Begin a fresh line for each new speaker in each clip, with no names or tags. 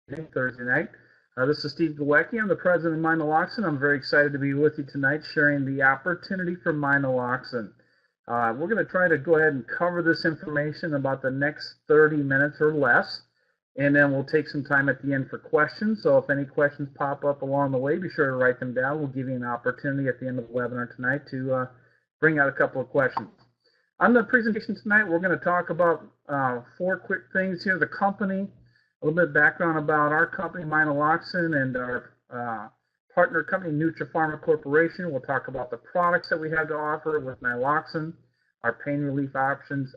Thursday night. This is Steve Gawecki. I'm the president of MyNyloxin. I'm very excited to be with you tonight sharing the opportunity for MyNyloxin. We're going to try to go ahead and cover this information about the next 30 minutes or less, and then we'll take some time at the end for questions. So if any questions pop up along the way, be sure to write them down. We'll give you an opportunity at the end of the webinar tonight to bring out a couple of questions. On the presentation tonight, we're going to talk about 4 quick things here. The company, a little bit of background about our company, MyNyloxin, and our partner company, Nutrapharma Corporation. We'll talk about the products that we have to offer with Nyloxin, our pain relief options,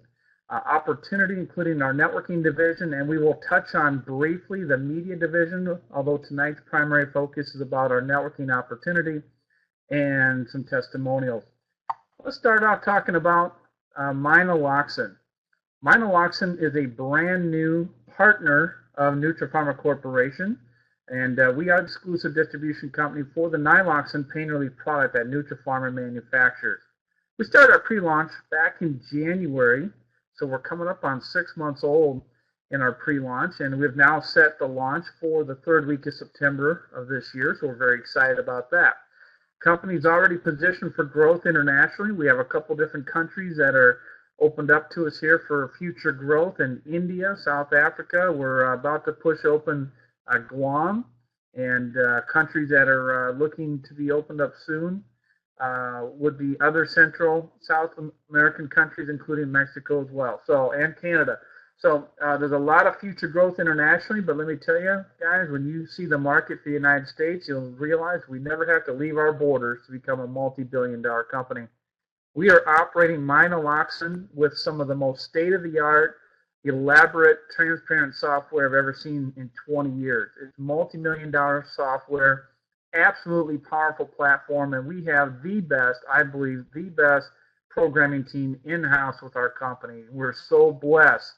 opportunity, including our networking division, and we will touch on briefly the media division, although tonight's primary focus is about our networking opportunity and some testimonials. Let's start off talking about MyNyloxin. MyNyloxin is a brand new partner of Nutrapharma Corporation, and we are the exclusive distribution company for the Nyloxin pain relief product that Nutrapharma manufactures. We started our pre-launch back in January, so we're coming up on 6 months old in our pre-launch, and we've now set the launch for the 3rd week of September of this year, so we're very excited about that. Company's already positioned for growth internationally. We have a couple different countries that are opened up to us here for future growth in India, South Africa. We're about to push open Guam, and countries that are looking to be opened up soon would be other Central, South American countries, including Mexico as well, and Canada. So there's a lot of future growth internationally, but let me tell you, guys, when you see the market for the United States, you'll realize we never have to leave our borders to become a multi-billion-dollar company. We are operating MyNyloxin with some of the most state-of-the-art, elaborate, transparent software I've ever seen in 20 years. It's multi-million-dollar software, absolutely powerful platform, and we have the best, I believe, the best programming team in-house with our company. We're so blessed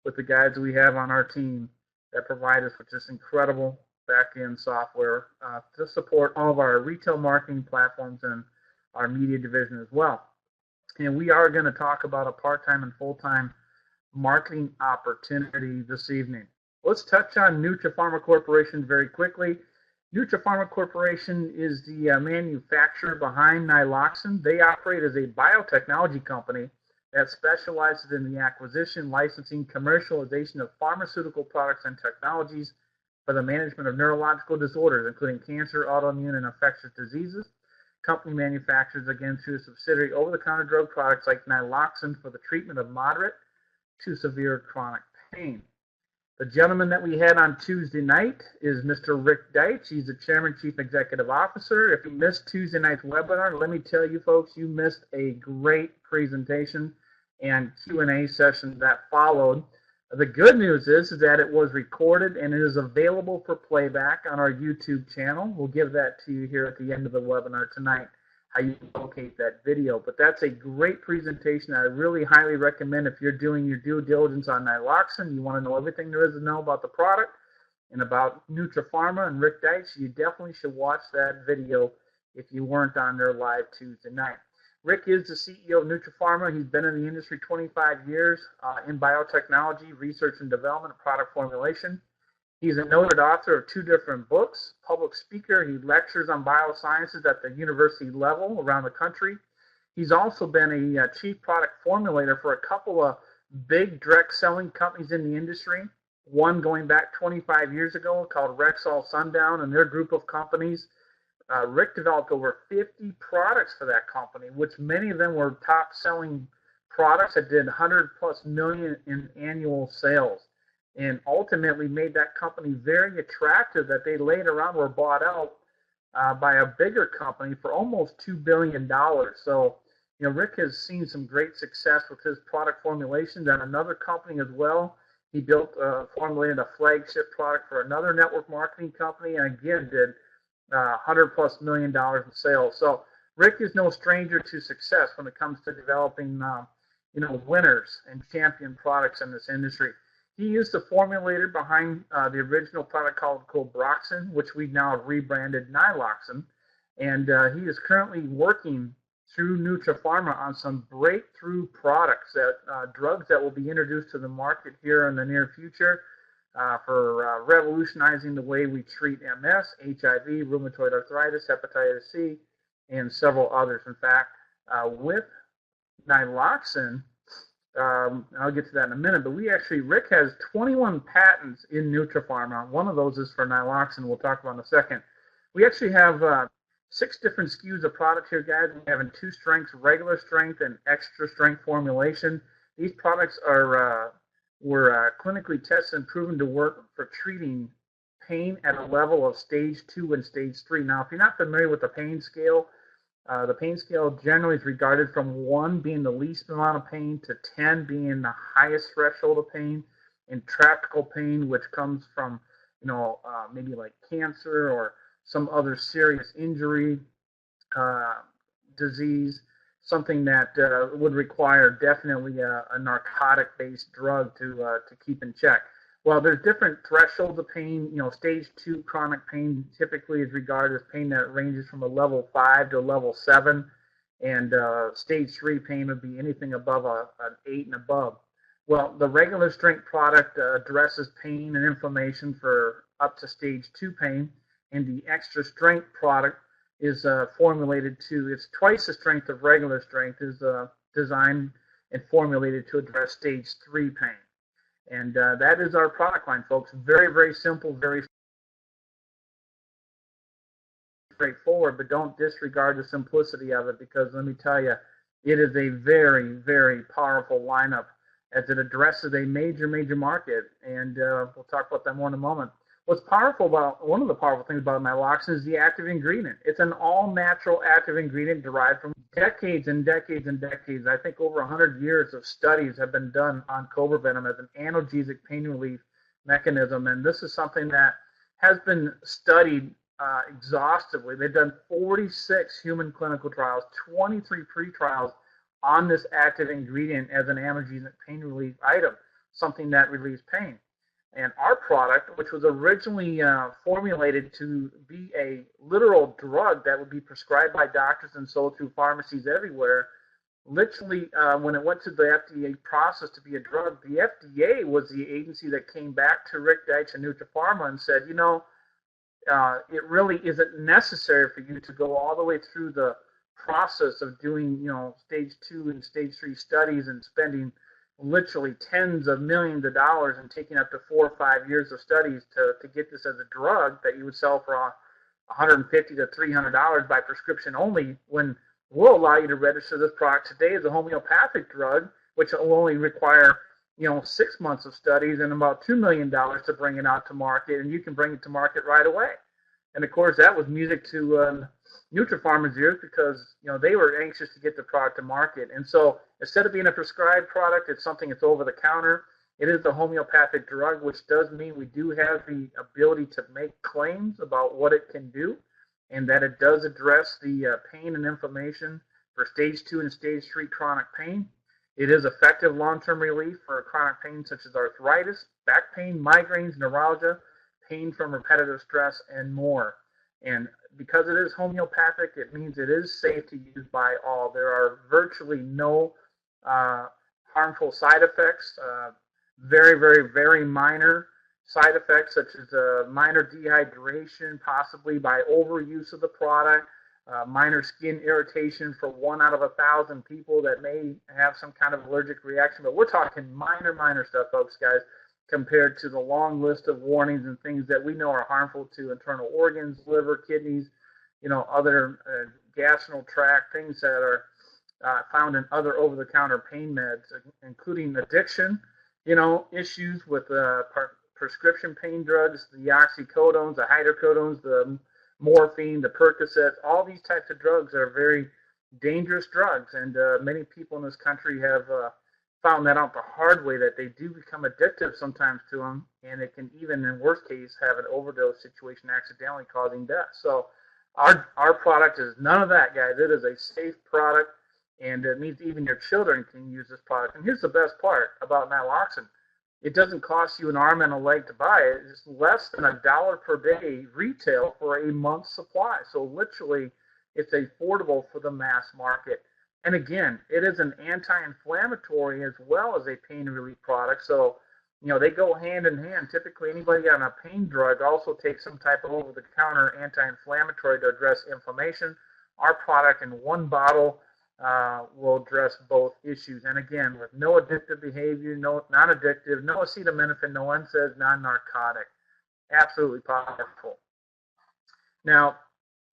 with the guys we have on our team that provide us with this incredible back-end software to support all of our retail marketing platforms and our media division as well. And we are going to talk about a part-time and full-time marketing opportunity this evening. Let's touch on Nutrapharma Corporation very quickly. Nutrapharma Corporation is the manufacturer behind Nyloxin. They operate as a biotechnology company that specializes in the acquisition, licensing, commercialization of pharmaceutical products and technologies for the management of neurological disorders, including cancer, autoimmune, and infectious diseases. Company manufactures, again, through a subsidiary, over-the-counter drug products like Nyloxin for the treatment of moderate to severe chronic pain. The gentleman that we had on Tuesday night is Mr. Rick Deitch. He's the Chairman, Chief Executive Officer. If you missed Tuesday night's webinar, let me tell you folks, you missed a great presentation and Q&A session that followed. The good news is that it was recorded and it is available for playback on our YouTube channel. We'll give that to you here at the end of the webinar tonight, how you locate that video. But that's a great presentation. I really highly recommend if you're doing your due diligence on Nyloxin, you want to know everything there is to know about the product and about Nutrapharma and Rick Deitch, you definitely should watch that video if you weren't on there live Tuesday night. Rick is the CEO of Nutrapharma. He's been in the industry 25 years in biotechnology, research and development, product formulation. He's a noted author of 2 different books, public speaker. He lectures on biosciences at the university level around the country. He's also been a chief product formulator for a couple of big direct selling companies in the industry. One going back 25 years ago called Rexall Sundown and their group of companies. Rick developed over 50 products for that company, which many of them were top-selling products that did 100+ million in annual sales, and ultimately made that company very attractive that they later on were bought out by a bigger company for almost $2 billion. So, you know, Rick has seen some great success with his product formulations at another company as well. He formulated a flagship product for another network marketing company, and again did $100+ million in sales. So Rick is no stranger to success when it comes to developing, winners and champion products in this industry. He is the formulator behind the original product called Broxin, which we now have rebranded Nyloxin, and he is currently working through Nutrapharma on some breakthrough products, drugs that will be introduced to the market here in the near future for revolutionizing the way we treat MS, HIV, rheumatoid arthritis, hepatitis C, and several others. In fact, with nyloxin, I'll get to that in a minute, but Rick has 21 patents in Nutrapharma. One of those is for nyloxin, we'll talk about in a second. We actually have 6 different SKUs of product here, guys. We have in 2 strengths, regular strength and extra strength formulation. These products were clinically tested and proven to work for treating pain at a level of stage 2 and stage 3. Now, if you're not familiar with the pain scale generally is regarded from 1 being the least amount of pain to 10 being the highest threshold of pain. Intractable pain, which comes from, maybe like cancer or some other serious injury, disease, something that would require definitely a narcotic-based drug to keep in check. Well, there's different thresholds of pain. Stage 2 chronic pain typically is regarded as pain that ranges from a level 5 to a level 7, and stage 3 pain would be anything above an 8 and above. Well, the regular strength product addresses pain and inflammation for up to stage 2 pain, and the extra strength product is formulated it's twice the strength of regular strength, is designed and formulated to address stage 3 pain. And that is our product line, folks. Very, very simple, very straightforward, but don't disregard the simplicity of it, because let me tell you, it is a very, very powerful lineup as it addresses a major, major market, and we'll talk about that more in a moment. One of the powerful things about nyloxin is the active ingredient. It's an all-natural active ingredient derived from decades and decades and decades. I think over 100 years of studies have been done on cobra venom as an analgesic pain relief mechanism, and this is something that has been studied exhaustively. They've done 46 human clinical trials, 23 pre-trials on this active ingredient as an analgesic pain relief item, something that relieves pain. And our product, which was originally formulated to be a literal drug that would be prescribed by doctors and sold through pharmacies everywhere, literally when it went to the FDA process to be a drug, the FDA was the agency that came back to Rick Deitch and Nutrapharma and said, it really isn't necessary for you to go all the way through the process of doing, stage 2 and stage 3 studies and spending literally tens of millions of dollars and taking up to 4 or 5 years of studies to get this as a drug that you would sell for $150 to $300 by prescription only, when we'll allow you to register this product today as a homeopathic drug, which will only require 6 months of studies and about $2 million to bring it out to market, and you can bring it to market right away. And of course, that was music to Nutrapharma's ears, because they were anxious to get the product to market. And so instead of being a prescribed product, it's something that's over the counter. It is a homeopathic drug, which does mean we do have the ability to make claims about what it can do, and that it does address the pain and inflammation for stage 2 and stage 3 chronic pain. It is effective long-term relief for chronic pain such as arthritis, back pain, migraines, neuralgia, pain from repetitive stress, and more. And because it is homeopathic, it means it is safe to use by all. There are virtually no harmful side effects, very, very, very minor side effects such as minor dehydration, possibly by overuse of the product, minor skin irritation for 1 out of 1,000 people that may have some kind of allergic reaction. But we're talking minor, minor stuff, folks, guys, compared to the long list of warnings and things that we know are harmful to internal organs, liver, kidneys, other gastrointestinal tract, things that are found in other over-the-counter pain meds, including addiction, issues with prescription pain drugs, the oxycodones, the hydrocodones, the morphine, the Percocets. All these types of drugs are very dangerous drugs, and many people in this country have found that out the hard way, that they do become addictive sometimes to them, and it can even, in worst case, have an overdose situation accidentally causing death. So our product is none of that, guys. It is a safe product, and it means even your children can use this product. And here's the best part about nyloxin. It doesn't cost you an arm and a leg to buy it. It's less than $1 per day retail for a month's supply. So literally, it's affordable for the mass market. And again, it is an anti-inflammatory as well as a pain relief product. So they go hand in hand. Typically, anybody on a pain drug also takes some type of over-the-counter anti-inflammatory to address inflammation. Our product in one bottle will address both issues. And again, with no addictive behavior, no non-addictive, no acetaminophen, no NSAIDs, non-narcotic. Absolutely powerful. Now,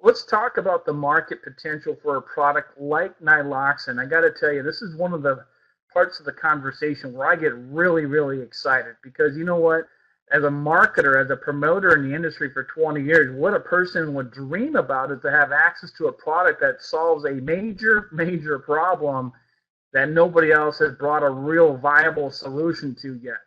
let's talk about the market potential for a product like Nyloxin. I got to tell you, this is one of the parts of the conversation where I get really, really excited, because you know what? As a marketer, as a promoter in the industry for 20 years, what a person would dream about is to have access to a product that solves a major, major problem that nobody else has brought a real viable solution to yet.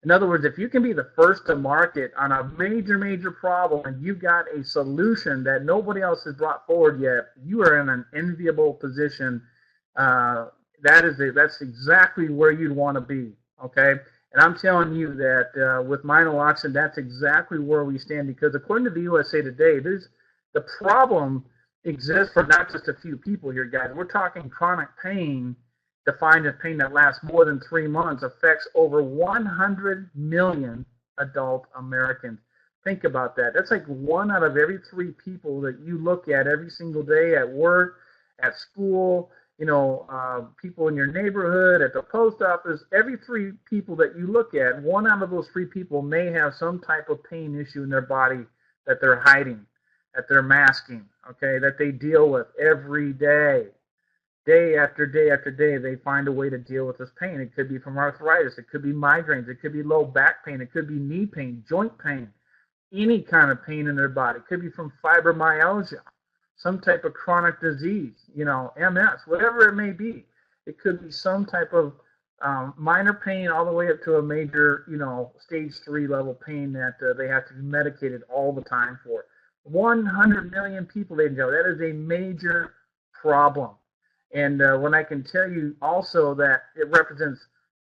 In other words, if you can be the first to market on a major, major problem and you've got a solution that nobody else has brought forward yet, you are in an enviable position. That's exactly where you'd want to be, okay? And I'm telling you that with MyNyloxin, that's exactly where we stand, because according to the USA Today, the problem exists for not just a few people here, guys. We're talking chronic pain, defined as pain that lasts more than 3 months, affects over 100 million adult Americans. Think about that. That's like 1 out of every 3 people that you look at every single day at work, at school, people in your neighborhood, at the post office. Every 3 people that you look at, 1 out of those 3 people may have some type of pain issue in their body that they're hiding, that they're masking, okay, that they deal with every day. Day after day after day, they find a way to deal with this pain. It could be from arthritis. It could be migraines. It could be low back pain. It could be knee pain, joint pain, any kind of pain in their body. It could be from fibromyalgia, some type of chronic disease, MS, whatever it may be. It could be some type of minor pain all the way up to a major, stage 3 level pain that they have to be medicated all the time for. 100 million people, ladies and gentlemen. That is a major problem. And when I can tell you also that it represents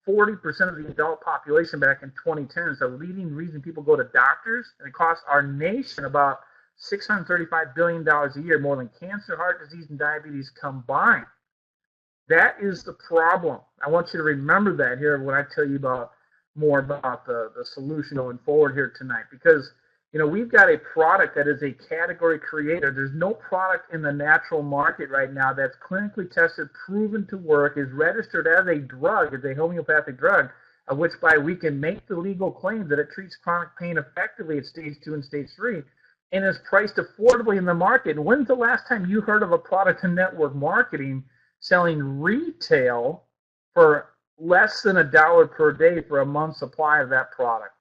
40% of the adult population back in 2010, it's a leading reason people go to doctors, and it costs our nation about $635 billion a year, more than cancer, heart disease, and diabetes combined. That is the problem. I want you to remember that here when I tell you more about the solution going forward here tonight, because we've got a product that is a category creator. There's no product in the natural market right now that's clinically tested, proven to work, is registered as a drug, as a homeopathic drug, of which by we can make the legal claim that it treats chronic pain effectively at stage 2 and stage 3, and is priced affordably in the market. And when's the last time you heard of a product in network marketing selling retail for less than $1 per day for a month's supply of that product?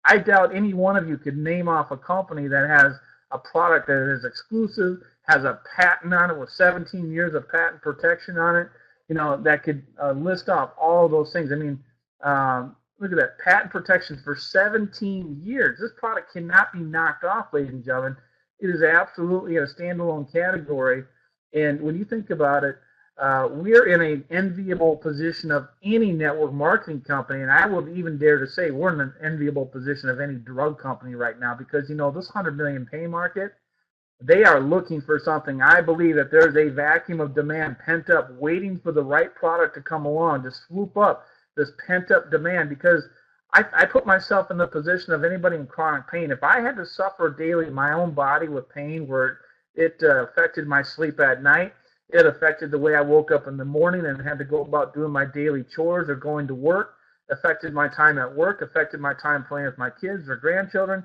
I doubt any one of you could name off a company that has a product that is exclusive, has a patent on it with 17 years of patent protection on it, that could list off all of those things. I mean, look at that, patent protection for 17 years. This product cannot be knocked off, ladies and gentlemen. It is absolutely a standalone category. And when you think about it, we're in an enviable position of any network marketing company, and I would even dare to say we're in an enviable position of any drug company right now, because this 100 million pain market, they are looking for something. I believe that there's a vacuum of demand pent up, waiting for the right product to come along to swoop up this pent up demand, because I put myself in the position of anybody in chronic pain. If I had to suffer daily in my own body with pain where it affected my sleep at night, it affected the way I woke up in the morning and had to go about doing my daily chores or going to work, affected my time at work, affected my time playing with my kids or grandchildren,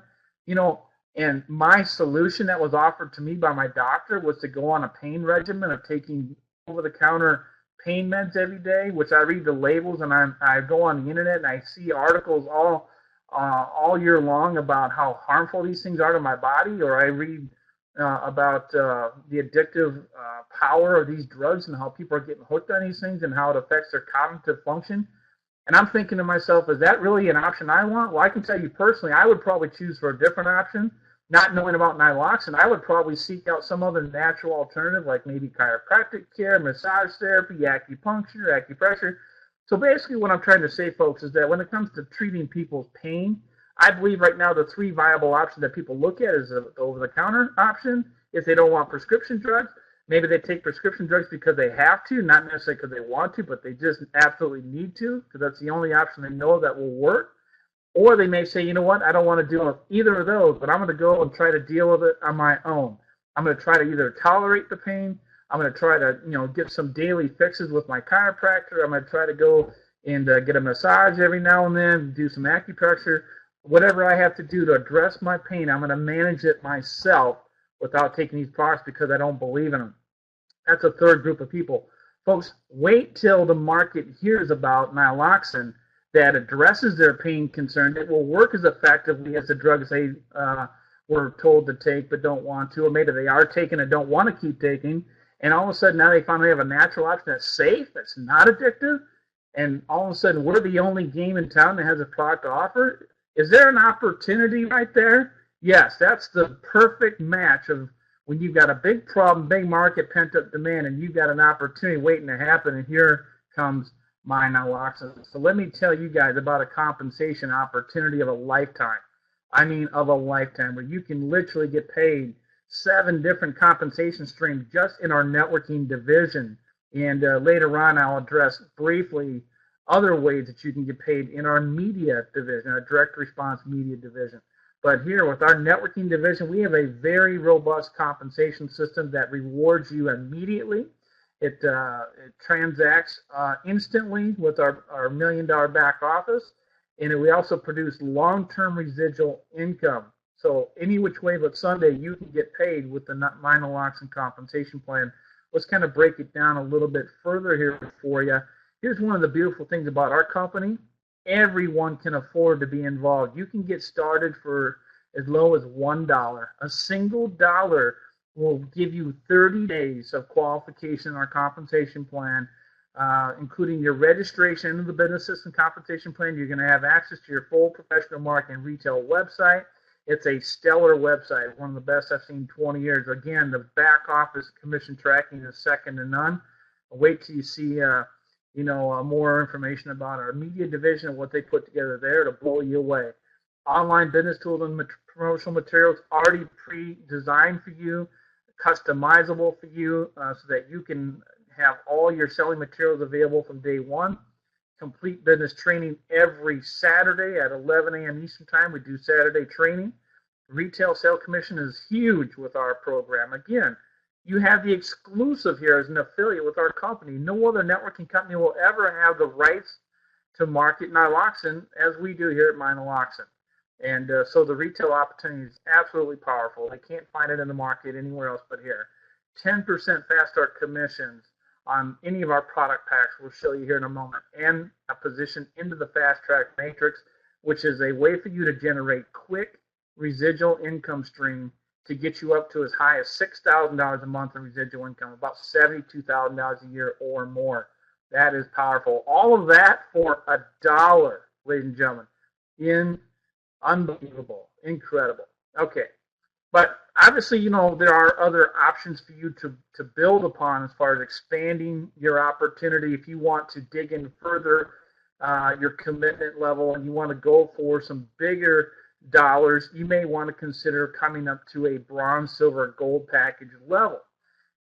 and my solution that was offered to me by my doctor was to go on a pain regimen of taking over-the-counter pain meds every day, which I read the labels, and I go on the internet and I see articles all year long about how harmful these things are to my body, or I read about the addictive power of these drugs and how people are getting hooked on these things and how it affects their cognitive function. And I'm thinking to myself, is that really an option I want? Well, I can tell you personally, I would probably choose for a different option. Not knowing about Nyloxin, I would probably seek out some other natural alternative, like maybe chiropractic care, massage therapy, acupuncture, acupressure. So basically what I'm trying to say, folks, is that when it comes to treating people's pain, I believe right now the 3 viable options that people look at is the over-the-counter option. If they don't want prescription drugs, maybe they take prescription drugs because they have to, not necessarily because they want to, but they just absolutely need to, because that's the only option they know that will work. Or they may say, you know what, I don't want to deal with either of those, but I'm going to go and try to deal with it on my own. I'm going to try to either tolerate the pain. I'm going to try to, get some daily fixes with my chiropractor. I'm going to try to go and get a massage every now and then, do some acupressure, whatever I have to do to address my pain. I'm going to manage it myself without taking these products because I don't believe in them. That's a third group of people. Folks, wait till the market hears about nyloxin that addresses their pain concern. It will work as effectively as the drugs they were told to take but don't want to, or maybe they are taking and don't want to keep taking, and all of a sudden now they finally have a natural option that's safe, that's not addictive, and all of a sudden we're the only game in town that has a product to offer. Is there an opportunity right there? Yes, that's the perfect match of when you've got a big problem, big market, pent-up demand, and you've got an opportunity waiting to happen, and here comes MyNyloxin. So let me tell you guys about a compensation opportunity of a lifetime. I mean of a lifetime, where you can literally get paid 7 different compensation streams just in our networking division. And later on, I'll address briefly other ways that you can get paid in our media division, our direct response media division. But here with our networking division, we have a very robust compensation system that rewards you immediately. It transacts instantly with our $1 million back office, and we also produce long-term residual income. So any which way but Sunday, you can get paid with the MyNyloxin compensation plan. Let's kind of break it down a little bit further here for you. Here's one of the beautiful things about our company. Everyone can afford to be involved. You can get started for as low as $1. A single dollar will give you 30 days of qualification in our compensation plan, including your registration into the business system compensation plan. You're going to have access to your full professional marketing and retail website. It's a stellar website, one of the best I've seen in 20 years. Again, the back office commission tracking is second to none. Wait till you see more information about our media division and what they put together there to blow you away. Online business tools and promotional materials already pre-designed for you, customizable for you, so that you can have all your selling materials available from day one. Complete business training every Saturday at 11 a.m. Eastern Time. We do Saturday training. Retail sale commission is huge with our program. Again, you have the exclusive here as an affiliate with our company. No other networking company will ever have the rights to market nyloxin as we do here at MyNyloxin. And so the retail opportunity is absolutely powerful. They can't find it in the market anywhere else but here. 10% fast start commissions on any of our product packs we'll show you here in a moment, and a position into the fast track matrix, which is a way for you to generate quick residual income stream to get you up to as high as $6,000 a month in residual income, about $72,000 a year or more. That is powerful. All of that for $1, ladies and gentlemen. Unbelievable, incredible. Okay, but obviously, there are other options for you to build upon as far as expanding your opportunity. If you want to dig in further, your commitment level, and you want to go for some bigger dollars, you may want to consider coming up to a bronze, silver, gold package level.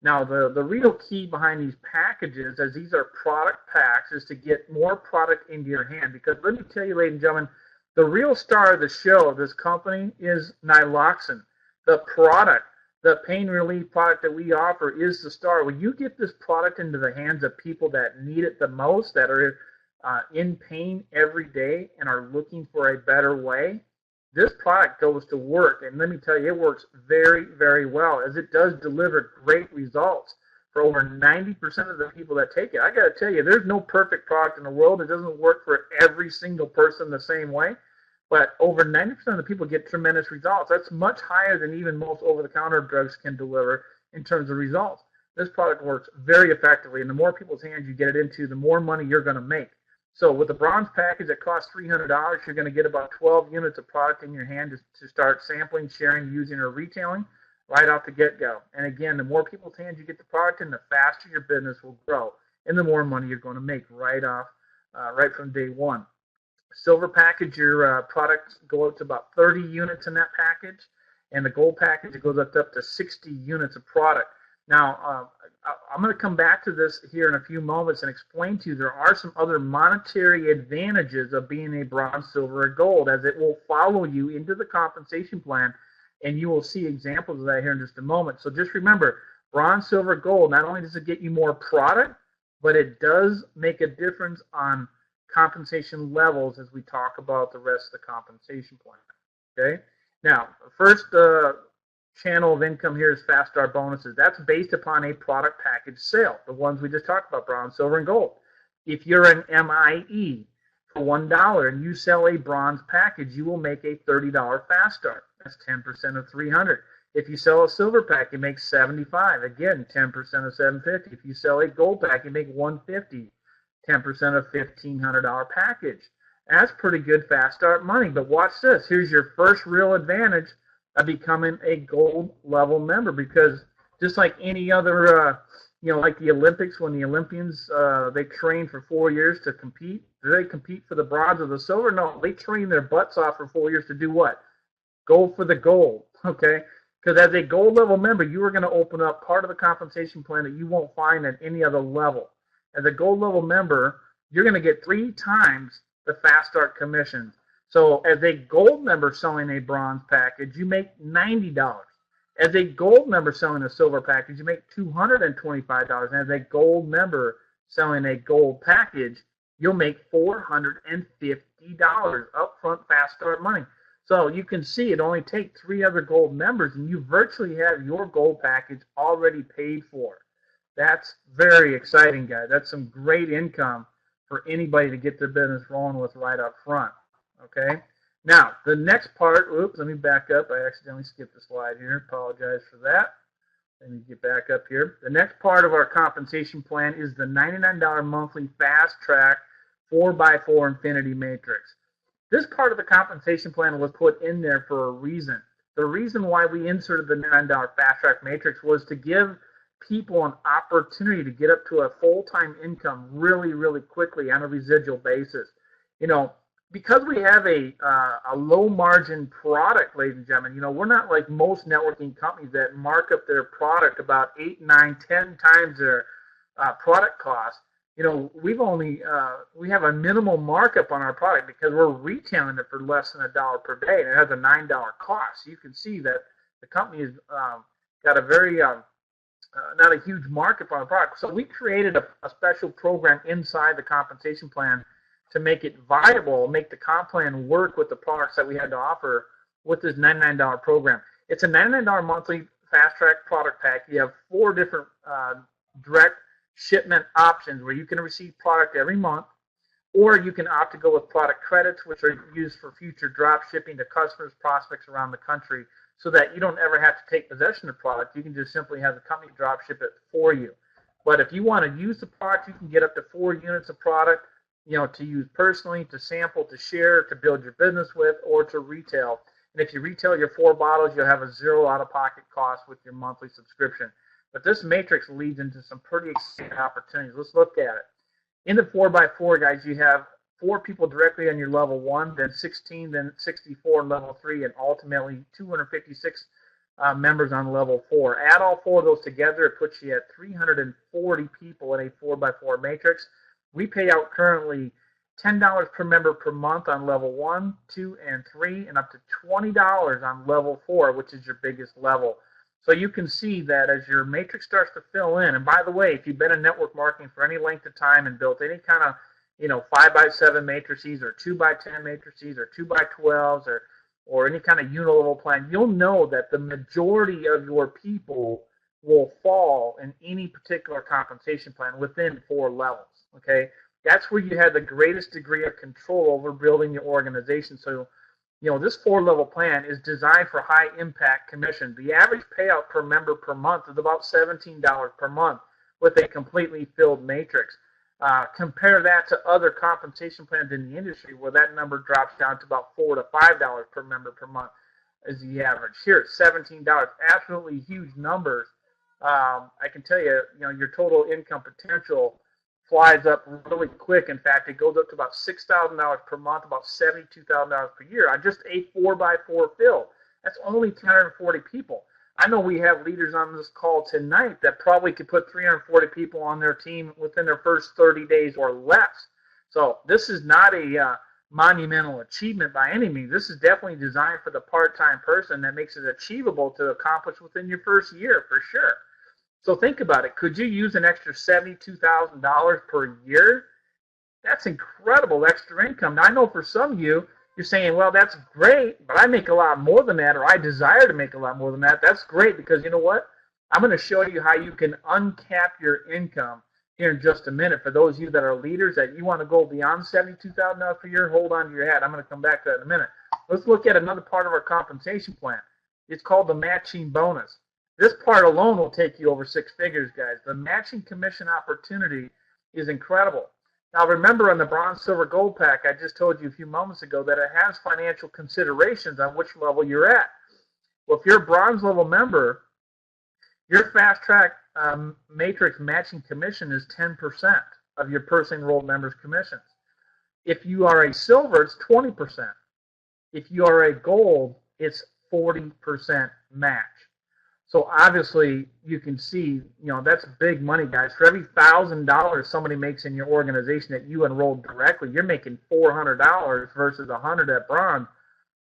Now, the real key behind these packages, as these are product packs, is to get more product into your hand. Because let me tell you, ladies and gentlemen, the real star of the show of this company is nyloxin. The product, the pain relief product that we offer is the star. When you get this product into the hands of people that need it the most, that are in pain every day and are looking for a better way, this product goes to work. And let me tell you, it works very, very well, as it does deliver great results for over 90% of the people that take it. I got to tell you, there's no perfect product in the world. It doesn't work for every single person the same way. But over 90% of the people get tremendous results. That's much higher than even most over-the-counter drugs can deliver in terms of results. This product works very effectively, and the more people's hands you get it into, the more money you're going to make. So with the bronze package that costs $300, you're going to get about 12 units of product in your hand to start sampling, sharing, using, or retailing right off the get-go. And again, the more people's hands you get the product in, the faster your business will grow, and the more money you're going to make right from day one. Silver package, your products go up to about 30 units in that package, and the gold package, it goes up to 60 units of product. Now, I'm going to come back to this here in a few moments and explain to you there are some other monetary advantages of being a bronze, silver, or gold, as it will follow you into the compensation plan, and you will see examples of that here in just a moment. So just remember, bronze, silver, gold, not only does it get you more product, but it does make a difference on compensation levels as we talk about the rest of the compensation plan. Okay? Now, first channel of income here is Fast Start bonuses. That's based upon a product package sale, the ones we just talked about, bronze, silver, and gold. If you're an MIE for $1 and you sell a bronze package, you will make a $30 Fast Start. That's 10% of 300. If you sell a silver pack, you make 75. Again, 10% of 750. If you sell a gold pack, you make 150. 10% of $1,500 package. That's pretty good Fast Start money. But watch this. Here's your first real advantage of becoming a gold level member, because just like any other, like the Olympics, when the Olympians, they train for 4 years to compete. Do they compete for the bronze or the silver? No, they train their butts off for 4 years to do what? Go for the gold, okay? Because as a gold level member, you are going to open up part of the compensation plan that you won't find at any other level. As a gold level member, you're going to get 3 times the Fast Start commissions. So as a gold member selling a bronze package, you make $90. As a gold member selling a silver package, you make $225. And as a gold member selling a gold package, you'll make $450 upfront Fast Start money. So you can see it only takes 3 other gold members, and you virtually have your gold package already paid for. That's very exciting, guys. That's some great income for anybody to get their business rolling with right up front. Okay. Now, the next part, oops, let me back up. I accidentally skipped a slide here. Apologize for that. Let me get back up here. The next part of our compensation plan is the $99 monthly Fast Track 4x4 Infinity Matrix. This part of the compensation plan was put in there for a reason. The reason why we inserted the $99 Fast Track Matrix was to give people an opportunity to get up to a full-time income really, really quickly on a residual basis. Because we have a low-margin product, ladies and gentlemen, we're not like most networking companies that mark up their product about 8, 9, 10 times their product cost. We have a minimal markup on our product because we're retailing it for less than $1 per day, and it has a $9 cost. So you can see that the company has got a very not a huge markup on the product. So we created a special program inside the compensation plan to make it viable, make the comp plan work with the products that we had to offer with this $99 program. It's a $99 monthly Fast Track product pack. You have 4 different direct shipment options where you can receive product every month, or you can opt to go with product credits, which are used for future drop shipping to customers, prospects around the country, so that you don't ever have to take possession of the product. You can just simply have the company drop ship it for you. But if you want to use the product, you can get up to 4 units of product, to use personally, to sample, to share, to build your business with, or to retail. And if you retail your 4 bottles, you'll have a 0 out-of-pocket cost with your monthly subscription. But this matrix leads into some pretty exciting opportunities. Let's look at it. In the 4x4, guys, you have 4 people directly on your level 1, then 16, then 64 on level 3, and ultimately 256 members on level 4. Add all 4 of those together, it puts you at 340 people in a 4x4 matrix. We pay out currently $10 per member per month on level 1, 2, and 3, and up to $20 on level 4, which is your biggest level. So you can see that as your matrix starts to fill in, and by the way, if you've been in network marketing for any length of time and built any kind of 5x7 matrices or 2x10 matrices or 2x12s or any kind of unit level plan, you'll know that the majority of your people will fall in any particular compensation plan within 4 levels. Okay, that's where you have the greatest degree of control over building your organization. So, this 4-level plan is designed for high impact commission. The average payout per member per month is about $17 per month with a completely filled matrix. Compare that to other compensation plans in the industry where that number drops down to about $4 to $5 per member per month is the average. Here it's $17, absolutely huge numbers. I can tell you, your total income potential flies up really quick. In fact, it goes up to about $6,000 per month, about $72,000 per year on just a 4x4 fill. That's only 340 people. I know we have leaders on this call tonight that probably could put 340 people on their team within their first 30 days or less. So this is not a monumental achievement by any means. This is definitely designed for the part-time person that makes it achievable to accomplish within your first year for sure. So think about it. Could you use an extra $72,000 per year? That's incredible extra income. Now, I know for some of you, you're saying, well, that's great, but I make a lot more than that, or I desire to make a lot more than that. That's great because you know what? I'm going to show you how you can uncap your income here in just a minute. For those of you that are leaders that you want to go beyond $72,000 per year, hold on to your hat. I'm going to come back to that in a minute. Let's look at another part of our compensation plan. It's called the matching bonus. This part alone will take you over six figures, guys. The matching commission opportunity is incredible. Now remember on the bronze, silver, gold pack, I just told you a few moments ago that it has financial considerations on which level you're at. Well, if you're a bronze level member, your fast track matrix matching commission is 10% of your person enrolled members' commissions. If you are a silver, it's 20%. If you are a gold, it's 40% match. So obviously, you can see, that's big money, guys. For every $1,000 somebody makes in your organization that you enrolled directly, you're making $400 versus $100 at bronze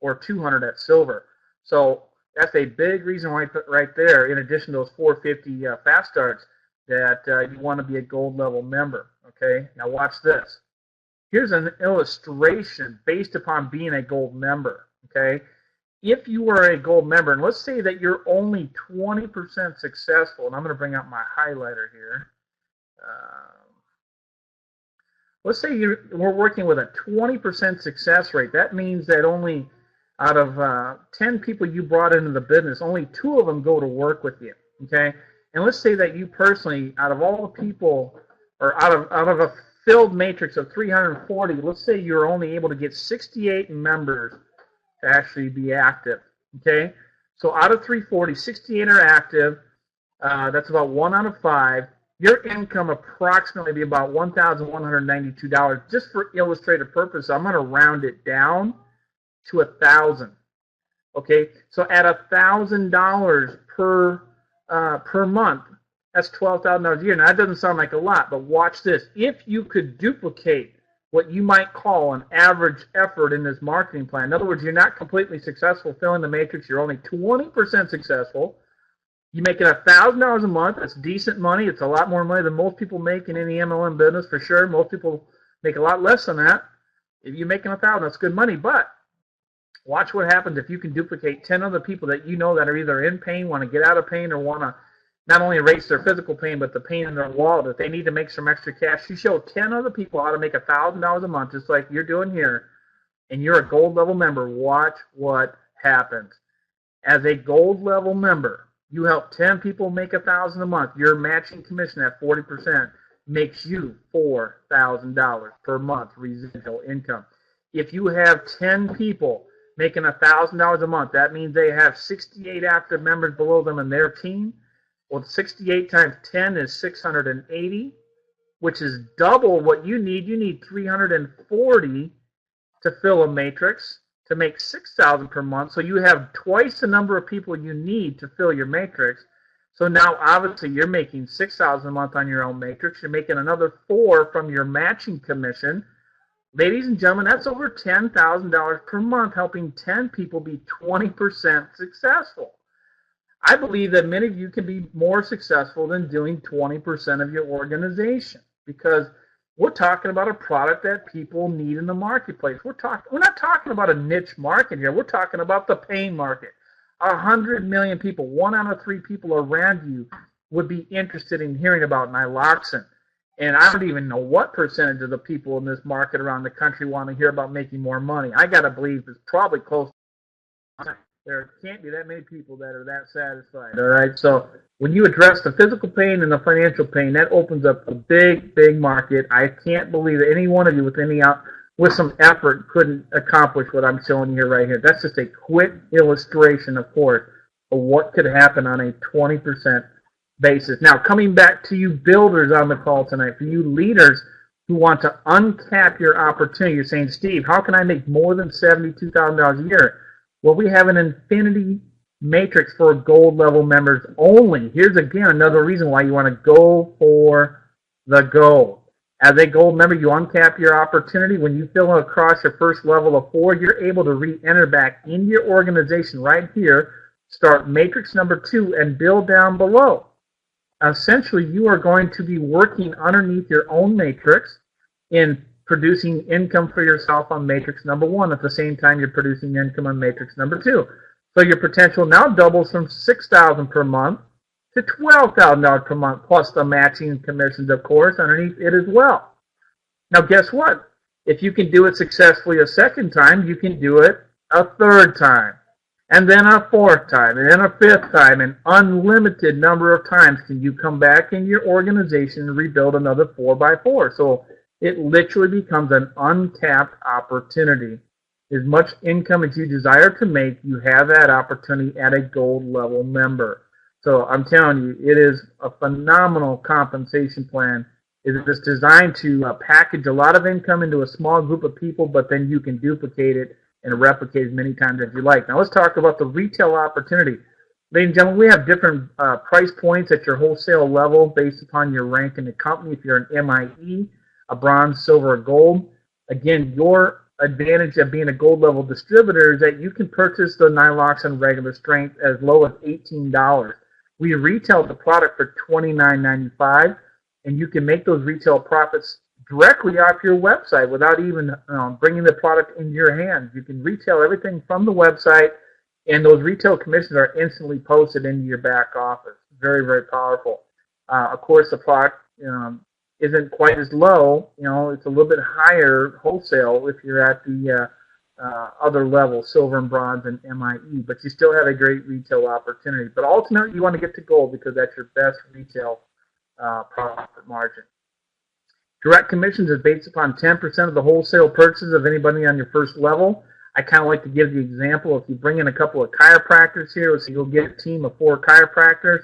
or $200 at silver. So that's a big reason why right there, in addition to those 450 fast starts, that you want to be a gold level member. Okay, now watch this. Here's an illustration based upon being a gold member. Okay. If you are a gold member, and let's say that you're only 20% successful, and I'm going to bring out my highlighter here. Let's say we're working with a 20% success rate. That means that only out of 10 people you brought into the business, only 2 of them go to work with you. Okay, and let's say that you personally, out of all the people, or out of a filled matrix of 340, let's say you're only able to get 68 members to actually be active. Okay, so out of 340, 68 are active. That's about 1 out of 5. Your income approximately be about $1,192. Just for illustrative purpose, I'm going to round it down to 1,000. Okay, so at $1,000 per month, that's $12,000 a year. Now that doesn't sound like a lot, but watch this. If you could duplicate what you might call an average effort in this marketing plan. In other words, you're not completely successful filling the matrix. You're only 20% successful. You're making $1,000 a month. That's decent money. It's a lot more money than most people make in any MLM business for sure. Most people make a lot less than that. If you're making $1,000, that's good money. But watch what happens if you can duplicate 10 other people that you know that are either in pain, want to get out of pain, or want to not only erase their physical pain, but the pain in their wallet. If they need to make some extra cash, you show 10 other people how to make $1,000 a month, just like you're doing here, and you're a gold level member. Watch what happens. As a gold level member, you help 10 people make $1,000 a month. Your matching commission at 40% makes you $4,000 per month residual income. If you have 10 people making $1,000 a month, that means they have 68 active members below them in their team. Well, 68 times 10 is 680, which is double what you need. You need 340 to fill a matrix to make $6,000 per month. So you have twice the number of people you need to fill your matrix. So now, obviously, you're making $6,000 a month on your own matrix. You're making another $4,000 from your matching commission. Ladies and gentlemen, that's over $10,000 per month, helping 10 people be 20% successful. I believe that many of you can be more successful than doing 20% of your organization, because we're talking about a product that people need in the marketplace. We're not talking about a niche market here. We're talking about the pain market. 100 million people, 1 out of 3 people around you would be interested in hearing about nyloxin. And I don't even know what percentage of the people in this market around the country want to hear about making more money. I got to believe it's probably close to there can't be that many people that are that satisfied, all right? So when you address the physical pain and the financial pain, that opens up a big, big market. I can't believe that any one of you with some effort couldn't accomplish what I'm showing you here right here. That's just a quick illustration, of course, of what could happen on a 20% basis. Now, coming back to you builders on the call tonight, for you leaders who want to uncap your opportunity, you're saying, Steve, how can I make more than $72,000 a year? Well, we have an infinity matrix for gold level members only. Here's again another reason why you want to go for the gold. As a gold member, you uncap your opportunity. When you fill across your first level of 4, you're able to re-enter back into your organization right here, start matrix number 2, and build down below. Essentially, you are going to be working underneath your own matrix in producing income for yourself on matrix number 1. At the same time, you're producing income on matrix number 2. So your potential now doubles from $6,000 per month to $12,000 per month, plus the matching commissions, of course, underneath it as well. Now, guess what? If you can do it successfully a second time, you can do it a third time, and then a fourth time, and then a fifth time. An unlimited number of times can you come back in your organization and rebuild another 4x4. So it literally becomes an untapped opportunity. As much income as you desire to make, you have that opportunity at a gold level member. So I'm telling you, it is a phenomenal compensation plan. It is designed to package a lot of income into a small group of people, but then you can duplicate it and replicate as many times as you like. Now let's talk about the retail opportunity. Ladies and gentlemen, we have different price points at your wholesale level based upon your rank in the company. If you're an MIE, a bronze, silver, or gold, again, your advantage of being a gold level distributor is that you can purchase the Nyloxin regular strength as low as $18. We retail the product for $29.95, and you can make those retail profits directly off your website without even bringing the product into your hands. You can retail everything from the website, and those retail commissions are instantly posted into your back office. Very, very powerful. Of course, the product isn't quite as low. It's a little bit higher wholesale if you're at the other levels, silver and bronze and MIE, but you still have a great retail opportunity. But ultimately, you want to get to gold because that's your best retail profit margin. Direct commissions is based upon 10% of the wholesale purchases of anybody on your first level. I kind of like to give the example. If you bring in a couple of chiropractors here, so you'll get a team of 4 chiropractors,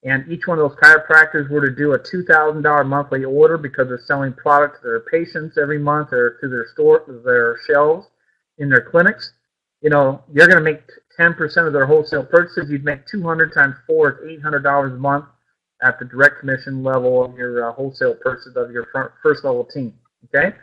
and each one of those chiropractors were to do a $2,000 monthly order because they're selling product to their patients every month or to their store, their shelves in their clinics. You're going to make 10% of their wholesale purchases. You'd make 200 times 4 is $800 a month at the direct commission level of your wholesale purchase of your first level team. Okay,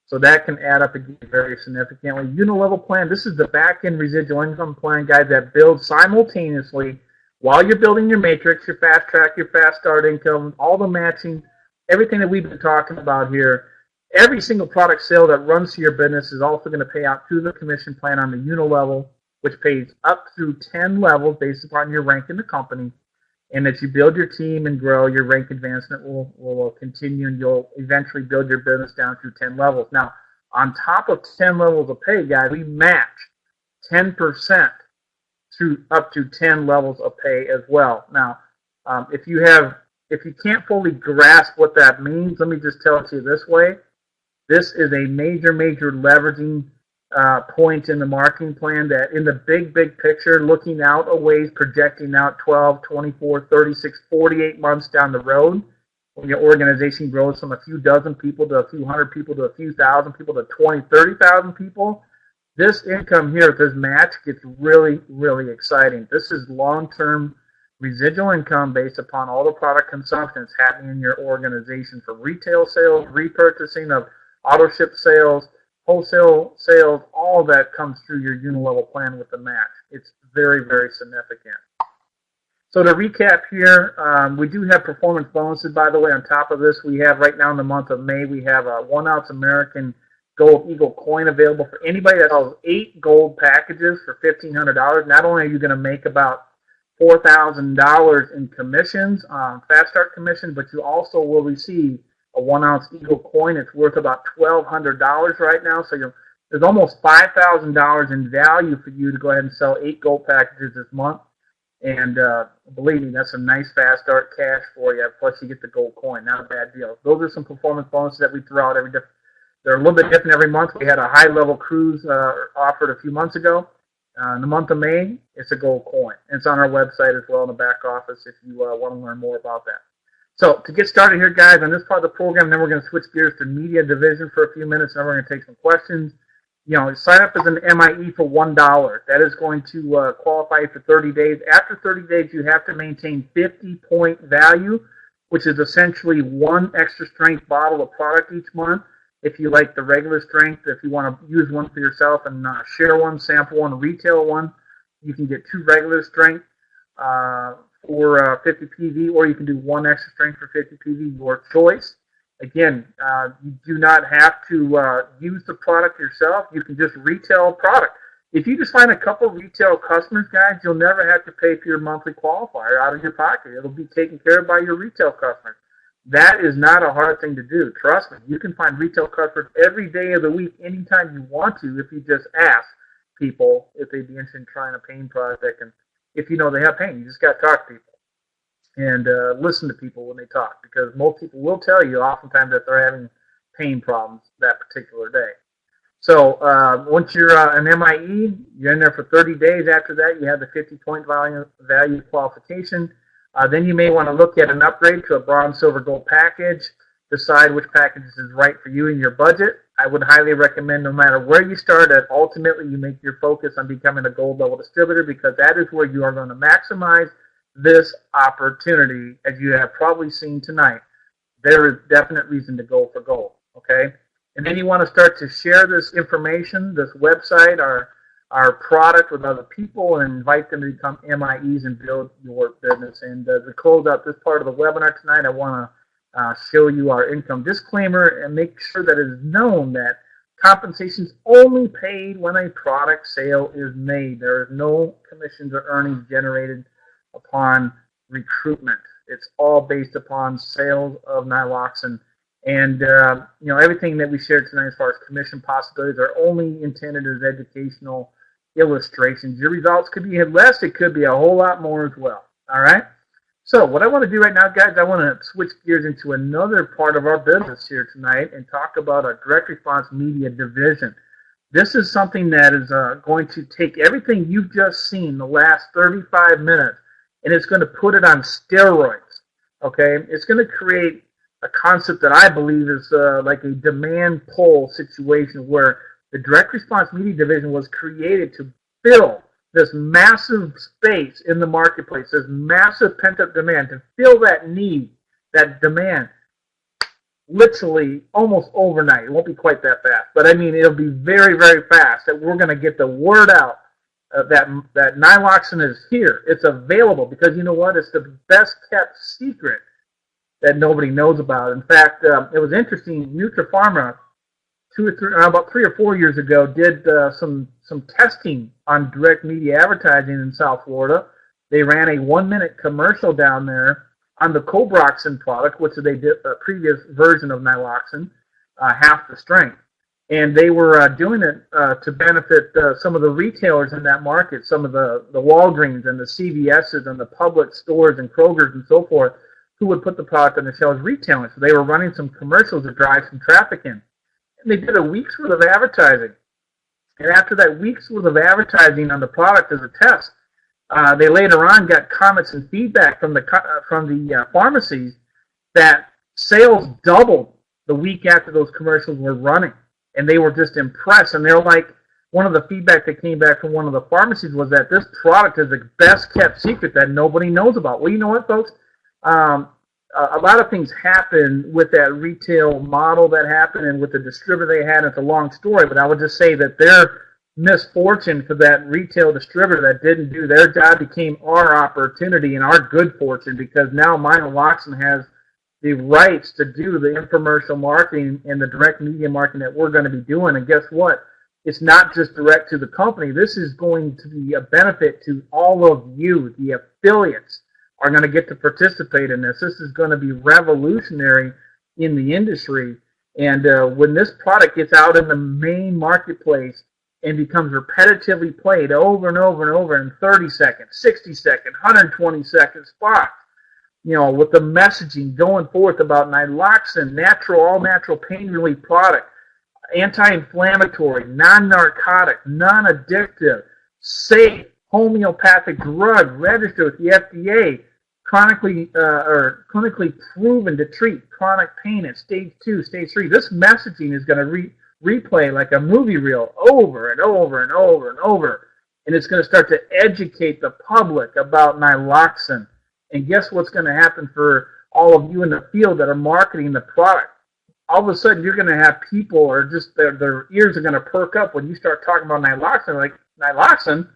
so that can add up again very significantly. Unilevel plan. This is the back end residual income plan, guys, that builds simultaneously while you're building your matrix, your fast track, your fast start income, all the matching, everything that we've been talking about here. Every single product sale that runs to your business is also going to pay out through the commission plan on the Unilevel, which pays up through 10 levels based upon your rank in the company. And as you build your team and grow, your rank advancement will continue, and you'll eventually build your business down through 10 levels. Now, on top of 10 levels of pay, guys, we match 10% through up to 10 levels of pay as well. Now, if you can't fully grasp what that means, let me just tell it to you this way. This is a major, major leveraging point in the marketing plan that in the big, big picture, looking out a ways, projecting out 12, 24, 36, 48 months down the road, when your organization grows from a few dozen people to a few hundred people to a few thousand people to 20, 30,000 people, this income here, this match gets really, really exciting. This is long-term residual income based upon all the product consumption that's happening in your organization, from retail sales, repurchasing of auto ship sales, wholesale sales, all that comes through your Unilevel plan with the match. It's very, very significant. So to recap here, we do have performance bonuses, by the way. On top of this, we have right now in the month of May, we have a 1-ounce American Gold Eagle coin available for anybody that has 8 gold packages for $1,500. Not only are you going to make about $4,000 in commissions, fast start commission, but you also will receive a 1-ounce Eagle coin. It's worth about $1,200 right now. So there's almost $5,000 in value for you to go ahead and sell 8 gold packages this month. And believe me, that's some nice fast start cash for you. Plus, you get the gold coin. Not a bad deal. Those are some performance bonuses that we throw out every day. They're a little bit different every month. We had a high-level cruise offered a few months ago. In the month of May, it's a gold coin. It's on our website as well in the back office if you want to learn more about that. So to get started here, guys, on this part of the program, then we're going to switch gears to media division for a few minutes, and then we're going to take some questions. sign up as an MIE for $1. That is going to qualify you for 30 days. After 30 days, you have to maintain 50-point value, which is essentially one extra strength bottle of product each month. If you like the regular strength, if you want to use one for yourself and share one, sample one, retail one, you can get 2 regular strength for 50 PV, or you can do 1 extra strength for 50 PV, your choice. Again, you do not have to use the product yourself. You can just retail product. If you just find a couple retail customers, guys, you'll never have to pay for your monthly qualifier out of your pocket. It'll be taken care of by your retail customers. That is not a hard thing to do. Trust me. You can find retail customers every day of the week, anytime you want to, if you just ask people if they'd be interested in trying a pain product. And if you know they have pain, you just got to talk to people and listen to people when they talk, because most people will tell you oftentimes that they're having pain problems that particular day. So once you're an MIE, you're in there for 30 days. After that, you have the 50-point value qualification. Then you may want to look at an upgrade to a bronze, silver, gold package. Decide which package is right for you and your budget. I would highly recommend, no matter where you start, that ultimately you make your focus on becoming a gold level distributor, because that is where you are going to maximize this opportunity. As you have probably seen tonight, there is definite reason to go for gold. Okay, and then you want to start to share this information, this website, our product with other people, and invite them to become MIEs and build your business. And to close out this part of the webinar tonight, I want to show you our income disclaimer and make sure that it is known that compensation is only paid when a product sale is made. There is no commissions or earnings generated upon recruitment. It's all based upon sales of Nyloxin. And everything that we shared tonight as far as commission possibilities are only intended as educational illustrations. Your results could be less, it could be a whole lot more as well. All right? So what I want to do right now, guys, I want to switch gears into another part of our business here tonight and talk about our direct response media division. This is something that is going to take everything you've just seen the last 35 minutes, and it's going to put it on steroids. Okay? It's going to create a concept that I believe is like a demand pull situation, where the direct response media division was created to fill this massive space in the marketplace, this massive pent-up demand, to fill that need, that demand, literally almost overnight. It won't be quite that fast, but I mean, it'll be very, very fast that we're going to get the word out that Nyloxin is here. It's available, because you know what? It's the best kept secret that nobody knows about. In fact, it was interesting. Nutripharma, about 3 or 4 years ago, did some testing on direct media advertising in South Florida. They ran a 1-minute commercial down there on the Cobroxin product, which they did a previous version of Nyloxin, half the strength. And they were doing it to benefit some of the retailers in that market, some of the Walgreens and the CVS's and the Publix stores and Kroger's and so forth, who would put the product on the shelves retailing. So they were running some commercials to drive some traffic in. And they did a week's worth of advertising. And after that week's worth of advertising on the product as a test, they later on got comments and feedback from the pharmacies that sales doubled the week after those commercials were running. And they were just impressed. And they're like, one of the feedback that came back from one of the pharmacies was that this product is the best kept secret that nobody knows about. Well, you know what, folks? A lot of things happen with that retail model that happened and with the distributor they had. It's a long story, but I would just say that their misfortune for that retail distributor that didn't do their job became our opportunity and our good fortune, because now MyNyloxin has the rights to do the infomercial marketing and the direct media marketing that we're going to be doing. And guess what? It's not just direct to the company. This is going to be a benefit to all of you, the affiliates are going to get to participate in this. This is going to be revolutionary in the industry. And when this product gets out in the main marketplace and becomes repetitively played over and over and over in 30 second, 60 second, 120 second spots, with the messaging going forth about Nyloxin, natural, all-natural pain relief product, anti-inflammatory, non-narcotic, non-addictive, safe, homeopathic drug registered with the FDA, clinically proven to treat chronic pain at stage 2, stage 3. This messaging is going to replay like a movie reel over and over and over and over. And it's going to start to educate the public about nyloxin. And guess what's going to happen for all of you in the field that are marketing the product? All of a sudden, you're going to have people, or just their ears are going to perk up when you start talking about nyloxin. Like, nyloxin?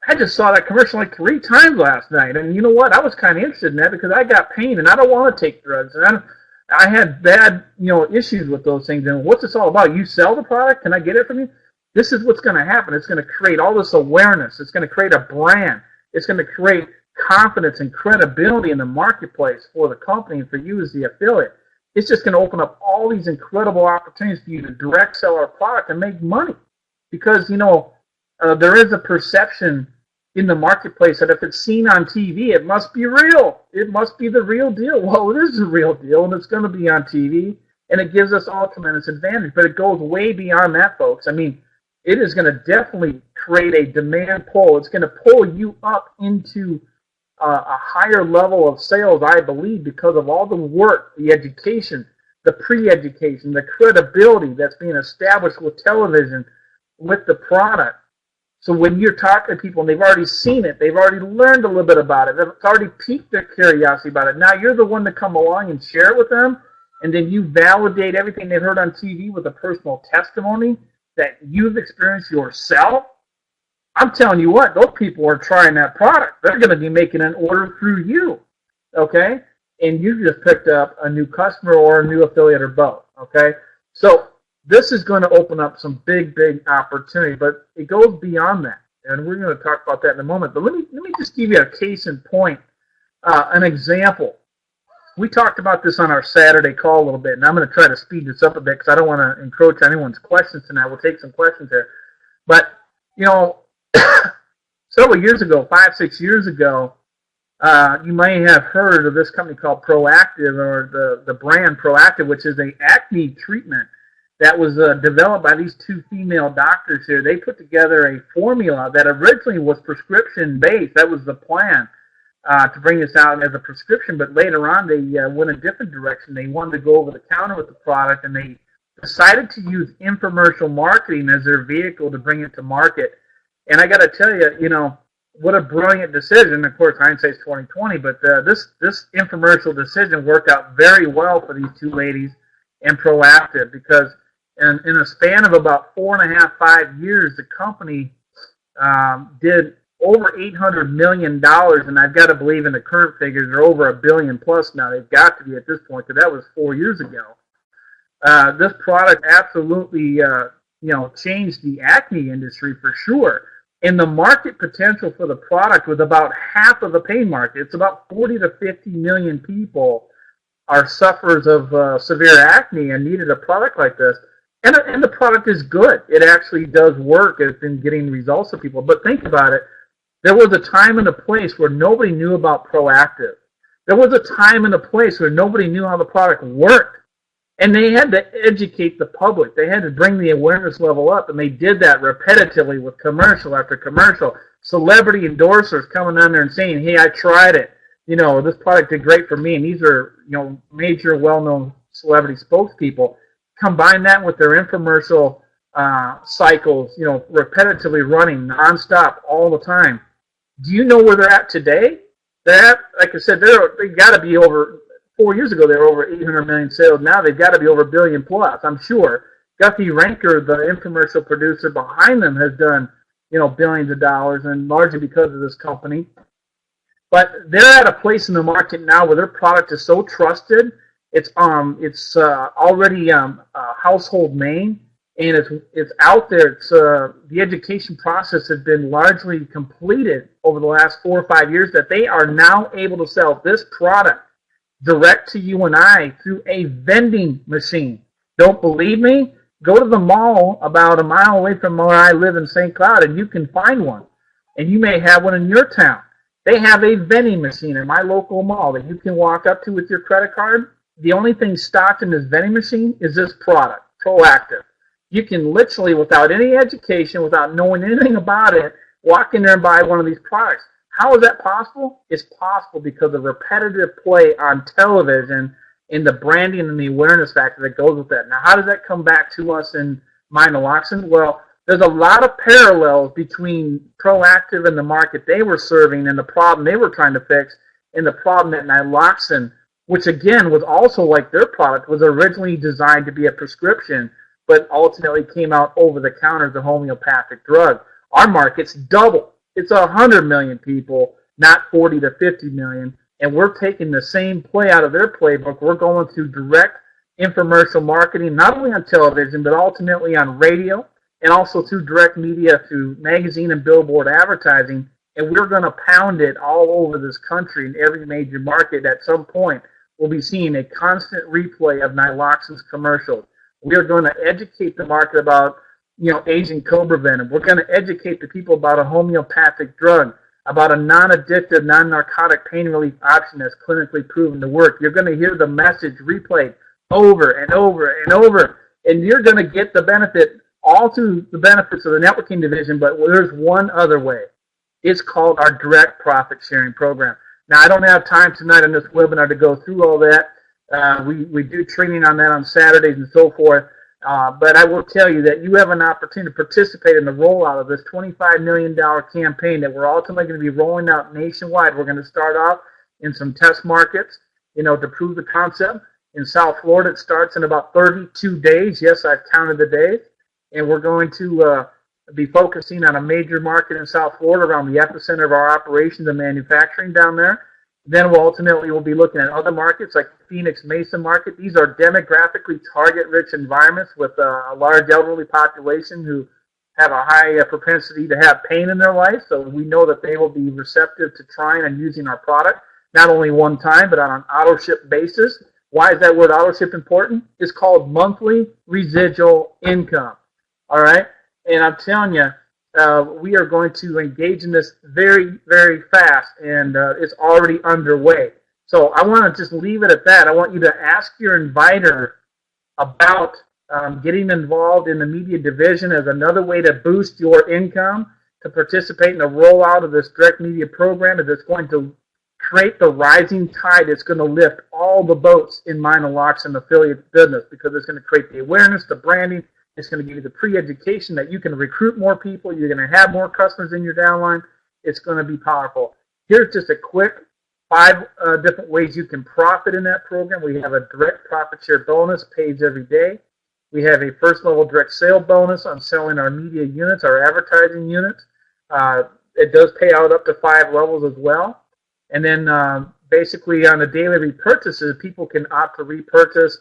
I just saw that commercial like 3 times last night. And you know what? I was kind of interested in that because I got pain and I don't want to take drugs. And I had bad, issues with those things. And what's this all about? You sell the product? Can I get it from you? This is what's going to happen. It's going to create all this awareness. It's going to create a brand. It's going to create confidence and credibility in the marketplace for the company and for you as the affiliate. It's just going to open up all these incredible opportunities for you to direct sell our product and make money. Because, there is a perception in the marketplace that if it's seen on TV, it must be real. It must be the real deal. Well, it is the real deal, and it's going to be on TV, and it gives us all tremendous advantage. But it goes way beyond that, folks. I mean, it is going to definitely create a demand pull. It's going to pull you up into a higher level of sales, I believe, because of all the work, the education, the pre-education, the credibility that's being established with television, with the product. So when you're talking to people and they've already seen it, they've already learned a little bit about it, it's already piqued their curiosity about it. Now you're the one to come along and share it with them, and then you validate everything they've heard on TV with a personal testimony that you've experienced yourself. I'm telling you what, those people are trying that product. They're going to be making an order through you, okay? And you just picked up a new customer or a new affiliate or both, okay? So this is going to open up some big, big opportunity, but it goes beyond that, and we're going to talk about that in a moment. But let me just give you a case in point, an example. We talked about this on our Saturday call a little bit, and I'm going to try to speed this up a bit because I don't want to encroach on anyone's questions tonight. We'll take some questions there. But, several years ago, 5-6 years ago, you may have heard of this company called Proactive, or the brand Proactive, which is an acne treatment that was developed by these 2 female doctors here. They put together a formula that originally was prescription-based. That was the plan, to bring this out as a prescription, but later on they went a different direction. They wanted to go over the counter with the product, and they decided to use infomercial marketing as their vehicle to bring it to market. And I got to tell you, what a brilliant decision. Of course, hindsight's 20/20, but this infomercial decision worked out very well for these 2 ladies and Proactive, because in a span of about 4.5-5 years, the company did over $800 million, and I've got to believe in the current figures, they're over $1 billion plus now. They've got to be at this point, because that was 4 years ago. This product absolutely, changed the acne industry for sure. And the market potential for the product was about half of the pain market. It's about 40 to 50 million people are sufferers of severe acne and needed a product like this. And the product is good. It actually does work. It's been getting results for people. But think about it. There was a time and a place where nobody knew about Proactive. There was a time and a place where nobody knew how the product worked. And they had to educate the public. They had to bring the awareness level up, and they did that repetitively with commercial after commercial. Celebrity endorsers coming on there and saying, hey, I tried it. This product did great for me. And these are, major well-known celebrity spokespeople. Combine that with their infomercial cycles, repetitively running nonstop all the time. Do you know where they're at today? They're at, like I said, they got to be over. 4 years ago, they were over 800 million sales. Now they've got to be over $1 billion plus, I'm sure. Guthrie Ranker, the infomercial producer behind them, has done, billions of dollars, and largely because of this company. But they're at a place in the market now where their product is so trusted. It's already a household name, and it's out there. It's the education process has been largely completed over the last 4 or 5 years, that they are now able to sell this product direct to you and I through a vending machine. Don't believe me? Go to the mall about a mile away from where I live in St. Cloud, and you can find one. And you may have one in your town. They have a vending machine in my local mall that you can walk up to with your credit card. The only thing stocked in this vending machine is this product, Proactive. You can literally, without any education, without knowing anything about it, walk in there and buy one of these products. How is that possible? It's possible because of repetitive play on television and the branding and the awareness factor that goes with that. Now, how does that come back to us in MyNyloxin? Well, there's a lot of parallels between Proactive and the market they were serving and the problem they were trying to fix and the problem that Nyloxin, which again was also like their product, was originally designed to be a prescription, but ultimately came out over the counter as a homeopathic drug. Our market's double. It's 100 million people, not 40 to 50 million, and we're taking the same play out of their playbook. We're going through direct infomercial marketing, not only on television, but ultimately on radio, and also through direct media, through magazine and billboard advertising, and we're going to pound it all over this country in every major market. At some point, we'll be seeing a constant replay of Nyloxin's commercials. We are going to educate the market about, Asian cobra venom. We're going to educate the people about a homeopathic drug, about a non-addictive, non-narcotic pain relief option that's clinically proven to work. You're going to hear the message replayed over and over and over, and you're going to get the benefit all through the benefits of the networking division, but there's one other way. It's called our direct profit sharing program. Now, I don't have time tonight on this webinar to go through all that. We do training on that on Saturdays and so forth. But I will tell you that you have an opportunity to participate in the rollout of this $25 million campaign that we're ultimately going to be rolling out nationwide. We're going to start off in some test markets, to prove the concept. In South Florida, it starts in about 32 days. Yes, I've counted the days. And we're going to be focusing on a major market in South Florida around the epicenter of our operations and manufacturing down there. Then we'll be looking at other markets like Phoenix Mesa market. These are demographically target-rich environments with a large elderly population who have a high propensity to have pain in their life. So we know that they will be receptive to trying and using our product, not only one time, but on an auto-ship basis. Why is that word auto-ship important? It's called monthly residual income. All right? And I'm telling you, we are going to engage in this very, very fast, and it's already underway. So I want to just leave it at that. I want you to ask your inviter about getting involved in the media division as another way to boost your income, to participate in the rollout of this direct media program that's going to create the rising tide. It's going to lift all the boats in MyNyloxin affiliate business because it's going to create the awareness, the branding. It's going to give you the pre-education that you can recruit more people. You're going to have more customers in your downline. It's going to be powerful. Here's just a quick 5 different ways you can profit in that program. We have a direct profit share bonus, pays every day. We have a first-level direct sale bonus on selling our media units, our advertising units. It does pay out up to 5 levels as well. And then basically on the daily repurchases, people can opt to repurchase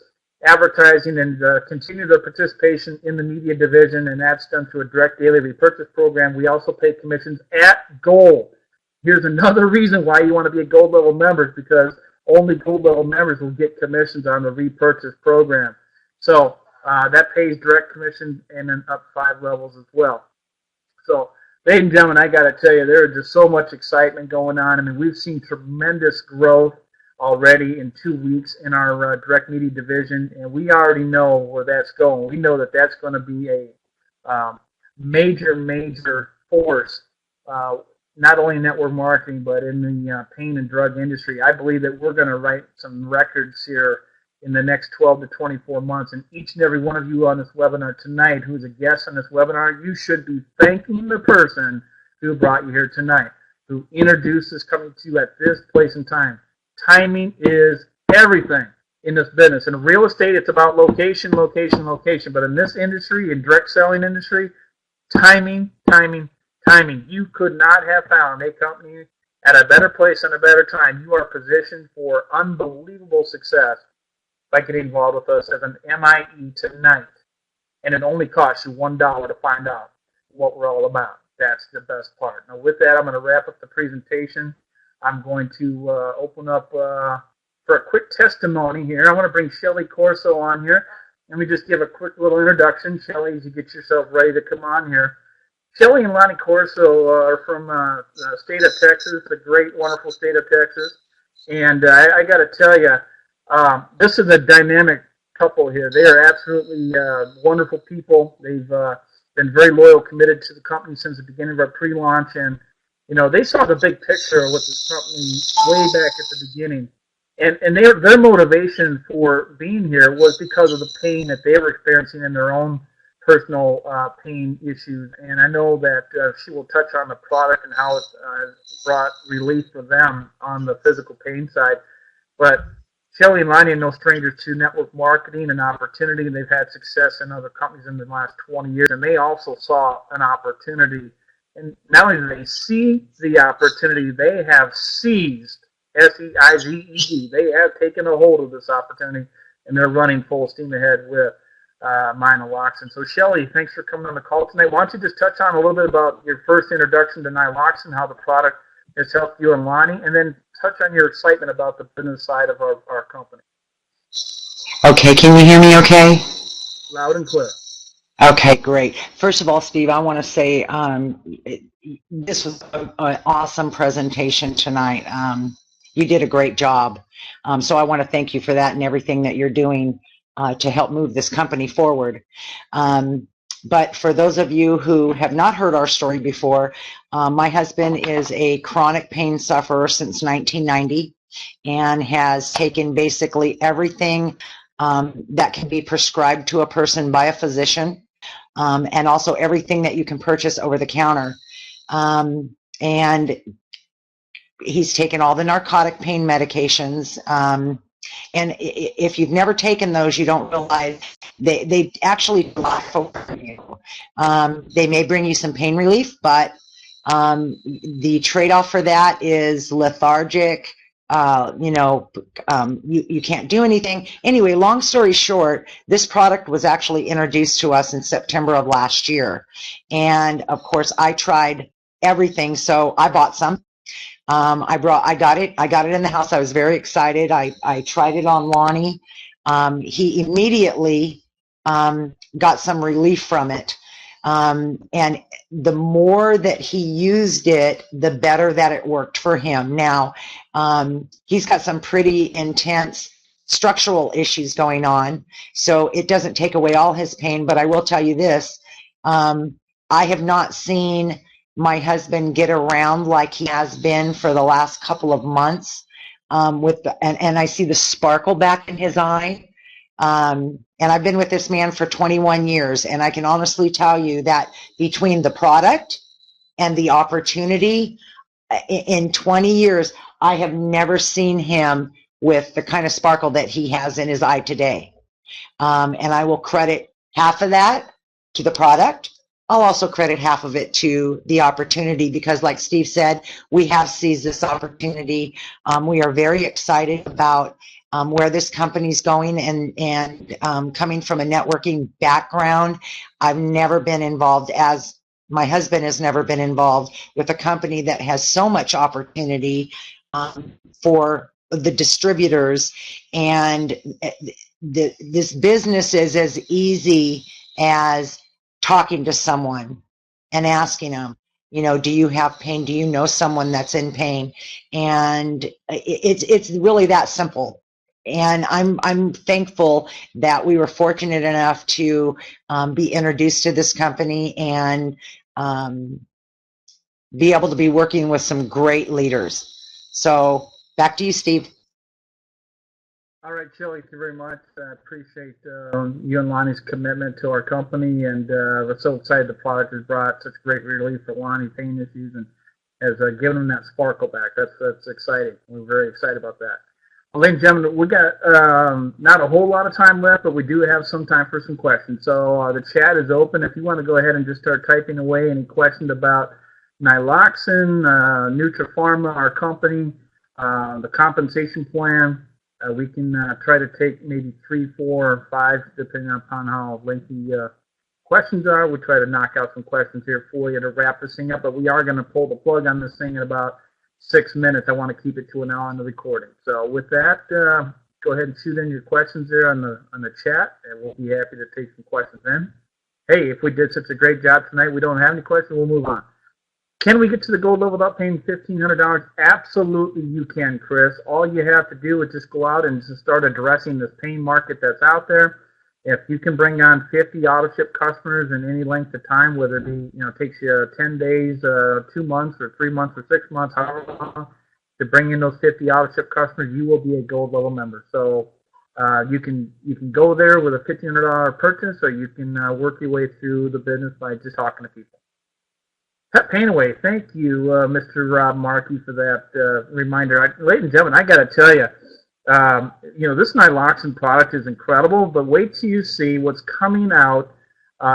advertising and continue their participation in the media division, and that's done through a direct daily repurchase program. We also pay commissions at gold. Here's another reason why you want to be a gold level member, because only gold level members will get commissions on the repurchase program. So that pays direct commission and then up 5 levels as well. So, ladies and gentlemen, I got to tell you, there is just so much excitement going on. I mean, we've seen tremendous growth already in 2 weeks in our direct media division, and we already know where that's going. We know that that's going to be a major force, not only in network marketing, but in the pain and drug industry. I believe that we're going to write some records here in the next 12 to 24 months, and each and every one of you on this webinar tonight who's a guest on this webinar, you should be thanking the person who brought you here tonight, who introduced us coming to you at this place and time. Timing is everything in this business. In real estate, it's about location. But in this industry, in direct selling industry, timing. You could not have found a company at a better place and a better time. You are positioned for unbelievable success by getting involved with us as an MIE tonight. And it only costs you $1 to find out what we're all about. That's the best part. Now, with that, I'm going to wrap up the presentation. I'm going to open up for a quick testimony here. I want to bring Shelly Corso on here. Let me just give a quick little introduction. Shelly, as you get yourself ready to come on here. Shelly and Lonnie Corso are from the state of Texas, the great, wonderful state of Texas. And I got to tell you, this is a dynamic couple here. They are absolutely wonderful people. They've been very loyal, committed to the company since the beginning of our pre-launch, and they saw the big picture with this company way back at the beginning. And their motivation for being here was because of the pain that they were experiencing in their own personal pain issues. And I know that she will touch on the product and how it brought relief for them on the physical pain side. But Shelly and Lonnie are no strangers to network marketing and opportunity. They've had success in other companies in the last 20 years, and they also saw an opportunity. And not only do they see the opportunity, they have seized, S-E-I-Z-E-D. They have taken a hold of this opportunity, and they're running full steam ahead with MyNyloxin. So, Shelly, thanks for coming on the call tonight. Why don't you just touch on a little bit about your first introduction to Nyloxin, how the product has helped you and Lonnie, and then touch on your excitement about the business side of our company.
Okay, can you hear me okay?
Loud and clear.
Okay, great. First of all, Steve, I want to say this was an awesome presentation tonight. You did a great job. So I want to thank you for that and everything that you're doing to help move this company forward. But for those of you who have not heard our story before, my husband is a chronic pain sufferer since 1990 and has taken basically everything that can be prescribed to a person by a physician, and also everything that you can purchase over the counter. And he's taken all the narcotic pain medications. And if you've never taken those, you don't realize they actually block from you. They may bring you some pain relief, but the trade-off for that is lethargic. You can't do anything. Anyway, long story short, this product was actually introduced to us in September of last year. And of course, I tried everything, so I bought some. I got it in the house. I was very excited. I tried it on Lonnie. He immediately got some relief from it. And the more that he used it, the better that it worked for him. Now, he's got some pretty intense structural issues going on, so it doesn't take away all his pain. But I will tell you this, I have not seen my husband get around like he has been for the last couple of months, and I see the sparkle back in his eye. And I've been with this man for 21 years, and I can honestly tell you that between the product and the opportunity, in 20 years, I have never seen him with the kind of sparkle that he has in his eye today. And I will credit half of that to the product. I'll also credit half of it to the opportunity because, like Steve said, we have seized this opportunity. We are very excited about where this company's going, and coming from a networking background, I've never been involved, as my husband has never been involved, with a company that has so much opportunity for the distributors. And this business is as easy as talking to someone and asking them, do you have pain? Do you know someone that's in pain? And it's really that simple. And I'm thankful that we were fortunate enough to be introduced to this company and be able to be working with some great leaders. So back to you, Steve.
All right, Shelly, thank you very much. I appreciate you and Lonnie's commitment to our company, and we're so excited the product has brought such great relief for Lonnie pain issues and has given him that sparkle back. That's exciting. We're very excited about that. Well, ladies and gentlemen, we got not a whole lot of time left, but we do have some time for some questions. So the chat is open. If you want to go ahead and just start typing away any questions about Nyloxin, Nutripharma, our company, the compensation plan. We can try to take maybe 3, 4, or 5, depending upon how lengthy questions are. We try to knock out some questions here for you to wrap this thing up, but we are going to pull the plug on this thing in about 6 minutes. I want to keep it to an hour on the recording. So with that, go ahead and shoot in your questions there on the chat, and we'll be happy to take some questions in. Hey, if we did such a great job tonight, we don't have any questions, we'll move on. Can we get to the gold level without paying $1,500? Absolutely you can, Chris. All you have to do is just go out and just start addressing this pain market that's out there. If you can bring on 50 auto-ship customers in any length of time, whether it be, takes you 10 days, 2 months, or 3 months, or 6 months, however long, to bring in those 50 auto-ship customers, you will be a gold level member. So You can go there with a $1,500 purchase, or you can work your way through the business by just talking to people. Pet Pain Away, thank you, Mr. Rob Markey, for that reminder. Ladies and gentlemen, I got to tell you, this NyLoxin product is incredible, but wait till you see what's coming out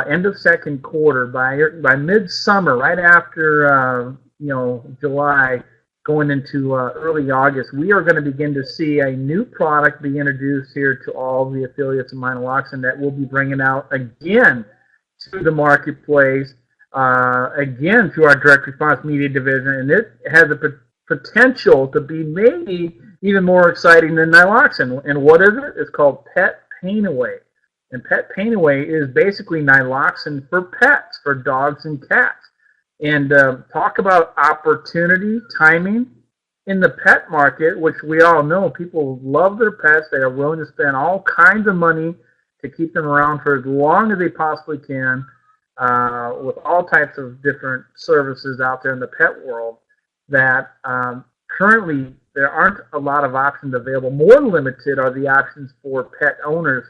end of second quarter. By midsummer, right after July, going into early August, we are going to begin to see a new product be introduced here to all the affiliates of MyNyloxin that we'll be bringing out again to the marketplace, again through our direct response media division, and it has the potential to be maybe even more exciting than NyLoxin. And what is it? It's called Pet Pain Away. And Pet Pain Away is basically NyLoxin for pets, for dogs and cats. And talk about opportunity, timing in the pet market, which we all know people love their pets. They are willing to spend all kinds of money to keep them around for as long as they possibly can, with all types of different services out there in the pet world, that currently there aren't a lot of options available. More limited are the options for pet owners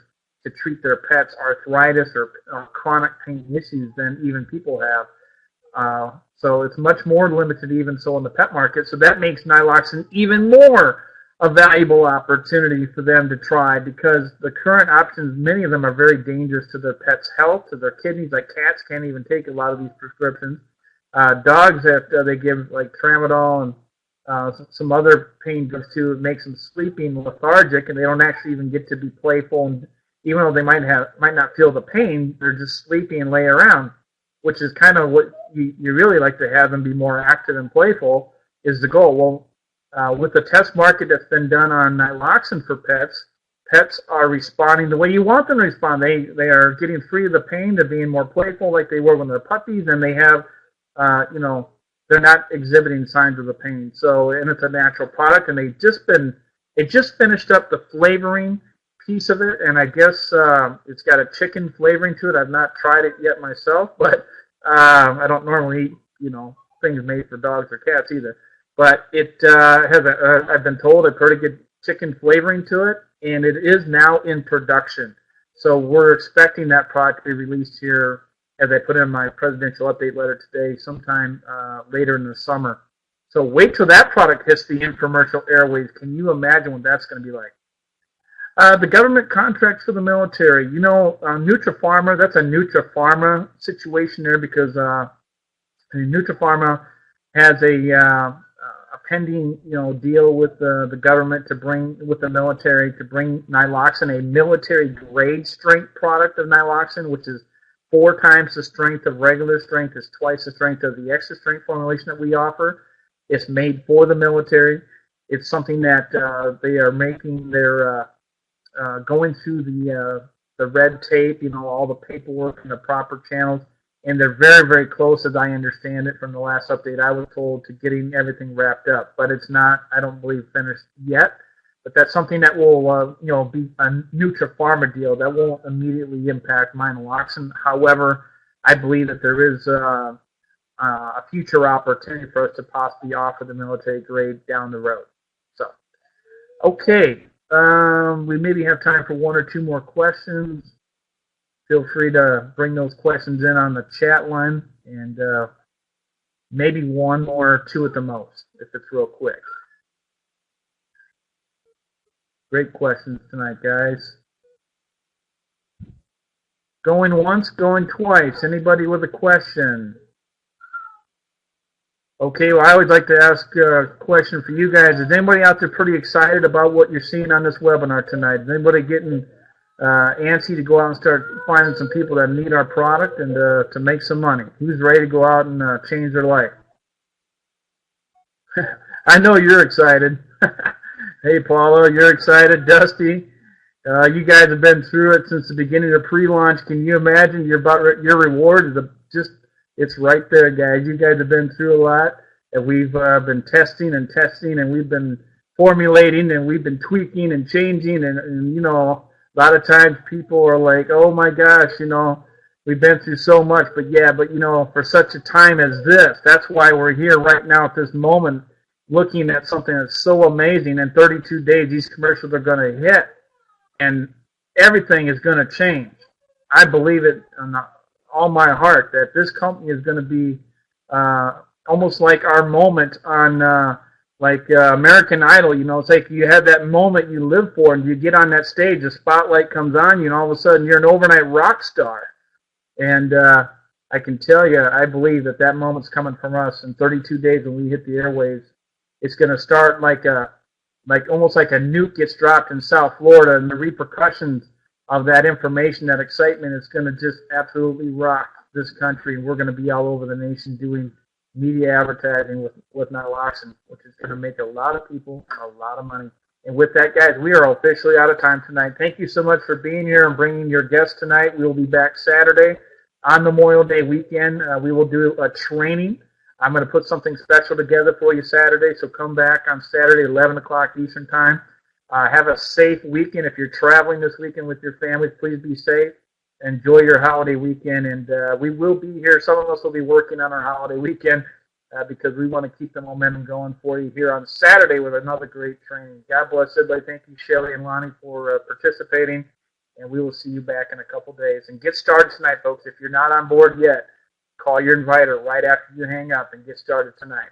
to treat their pets' arthritis or chronic pain issues than even people have. So it's much more limited even so in the pet market. So that makes NyLoxin even more a valuable opportunity for them to try, because the current options, many of them are very dangerous to their pet's health, to their kidneys. Like cats can't even take a lot of these prescriptions. Dogs that they give like tramadol and some other pain drugs too, it makes them sleepy and lethargic, and they don't actually even get to be playful. And even though they might not feel the pain, they're just sleepy and lay around, which is kind of what you really like to have them be more active and playful is the goal. Well, with the test market that's been done on NyLoxin for pets, pets are responding the way you want them to respond. They are getting free of the pain. They're being more playful like they were when they're puppies, and they have, they're not exhibiting signs of the pain. So, and it's a natural product, and it just finished up the flavoring piece of it, and I guess it's got a chicken flavoring to it. I've not tried it yet myself, but I don't normally eat, things made for dogs or cats either. But it has I've been told, a pretty good chicken flavoring to it, and it is now in production. So we're expecting that product to be released here, as I put in my presidential update letter today, sometime later in the summer. So wait till that product hits the infomercial airwaves. Can you imagine what that's going to be like? The government contracts for the military. NutraPharma, that's a NutraPharma situation there, because NutraPharma has a pending deal with the government to bring, with the military, to bring NyLoxin, a military grade strength product of NyLoxin, which is 4 times the strength of regular strength, is twice the strength of the extra strength formulation that we offer. It's made for the military. It's something that they are making their going through the red tape, all the paperwork and the proper channels, and they're very, very close, as I understand it from the last update I was told, to getting everything wrapped up. But it's not, I don't believe, finished yet. But that's something that will, be a NutraPharma deal that won't immediately impact MyNyloxin. However, I believe that there is a future opportunity for us to possibly offer the military grade down the road. So, okay. We maybe have time for 1 or 2 more questions. Feel free to bring those questions in on the chat line, and maybe 1 or 2 at the most, if it's real quick. Great questions tonight, guys. Going once, going twice. Anybody with a question? Okay, well, I would like to ask a question for you guys. Is anybody out there pretty excited about what you're seeing on this webinar tonight? Is anybody getting antsy to go out and start finding some people that need our product and to make some money? Who's ready to go out and change their life? I know you're excited. Hey, Paula, you're excited. Dusty, you guys have been through it since the beginning of pre-launch. Can you imagine your reward is it's right there, guys. You guys have been through a lot, and we've been testing, and we've been formulating, and we've been tweaking and changing, and a lot of times people are like, oh my gosh, we've been through so much, but for such a time as this, that's why we're here right now at this moment, looking at something that's so amazing. In 32 days, these commercials are going to hit, and everything is going to change. I believe it in all my heart that this company is going to be almost like our moment on American Idol. You know, it's like you have that moment you live for, and you get on that stage, the spotlight comes on you, and all of a sudden you're an overnight rock star. And I can tell you, I believe that that moment's coming from us in 32 days when we hit the airwaves. It's going to start like almost like a nuke gets dropped in South Florida, and the repercussions of that information, that excitement, is going to just absolutely rock this country. And we're going to be all over the nation doing media advertising with Nyloxin, which is going to make a lot of people a lot of money. And with that, guys, we are officially out of time tonight. Thank you so much for being here and bringing your guests tonight. We will be back Saturday on Memorial Day weekend. We will do a training. I'm going to put something special together for you Saturday, so come back on Saturday, 11 o'clock Eastern Time. Have a safe weekend. If you're traveling this weekend with your family, please be safe. Enjoy your holiday weekend, and we will be here. Some of us will be working on our holiday weekend because we want to keep the momentum going for you here on Saturday with another great training. God bless everybody. Thank you, Shelly and Lonnie, for participating, and we will see you back in a couple days. And get started tonight, folks. If you're not on board yet, call your inviter right after you hang up and get started tonight.